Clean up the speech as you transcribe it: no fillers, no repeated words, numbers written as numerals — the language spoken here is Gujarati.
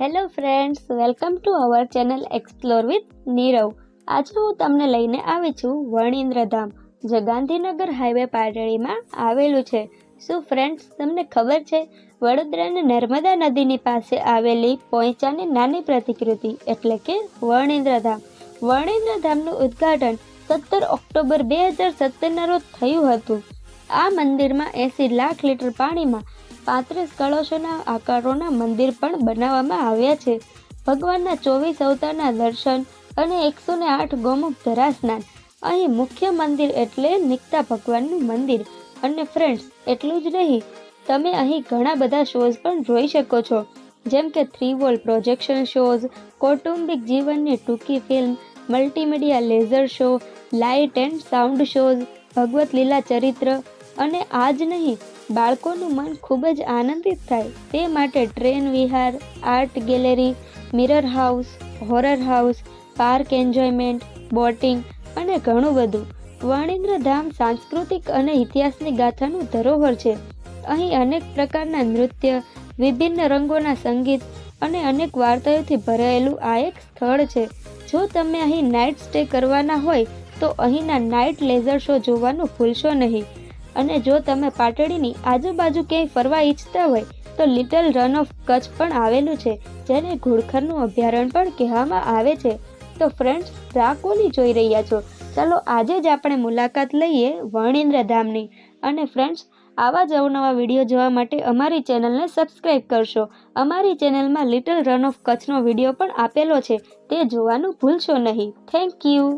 Hello friends, welcome to our channel explore with Nirav. આજે હું તમને લઈને આવી છું વણિન્દ્રધામ, જે ગાંધીનગર હાઈવે પાટડીમાં આવેલું છે. શું ફ્રેન્ડ્સ, તમને ખબર છે વડોદરાની નર્મદા નદીની પાસે આવેલી પોઈચાની નાની પ્રતિકૃતિ એટલે કે વણિન્દ્રધામ. વણિન્દ્રધામનું ઉદ્ઘાટન 17 ઓક્ટોબર 2017ના રોજ થયું હતું. આ મંદિરમાં 80 લાખ લીટર પાણીમાં 35 કળશોના આકારોના મંદિર પણ બનાવવામાં આવ્યા છે. ભગવાનના 24 અવતારના દર્શન અને 108 ગોમુખ ધરા સ્નાન. અહીં મુખ્ય મંદિર એટલે નિકતા ભગવાનનું મંદિર. અને ફ્રેન્ડ્સ, એટલું જ નહીં, તમે અહીં ઘણા બધા શોઝ પણ જોઈ શકો છો, જેમ કે 3 વોલ પ્રોજેક્શન શોઝ, કૌટુંબિક જીવનની ટૂંકી film, multimedia laser show, light and sound shows, ભગવત લીલા ચરિત્ર. અને આ જ નહીં, બાળકોનું મન ખૂબ જ આનંદિત થાય તે માટે ટ્રેન વિહાર, art gallery, mirror house, horror house, park enjoyment, boating અને ઘણું બધું. વણિન્દ્રધામ સાંસ્કૃતિક અને ઇતિહાસની ગાથાનું ધરોહર છે. અહીં અનેક પ્રકારના નૃત્ય, વિભિન્ન રંગોના સંગીત અને અનેક વાર્તાઓથી ભરાયેલું આ એક સ્થળ છે. જો તમે અહીં નાઇટ સ્ટે કરવાના હોય તો અહીંના નાઇટ લેઝર શો જોવાનું ભૂલશો નહીં. અને જો તમે પાટડીની આજુબાજુ ક્યાંય ફરવા ઈચ્છતા હોય તો લિટલ રન ઓફ કચ્છ પણ આવેલું છે, જેને ઘોડખરનું અભયારણ્ય પણ કહેવામાં આવે છે. તો ફ્રેન્ડ્સ, રાહ કોની જોઈ રહ્યા છો? ચાલો આજે જ આપણે મુલાકાત લઈએ વણિન્દ્રધામની. અને ફ્રેન્ડ્સ, આવા જ અવનવા વિડીયો જોવા માટે અમારી ચેનલને સબસ્ક્રાઈબ કરશો. અમારી ચેનલમાં લિટલ રન ઓફ કચ્છનો વિડીયો પણ આપેલો છે, તે જોવાનું ભૂલશો નહીં. Thank you.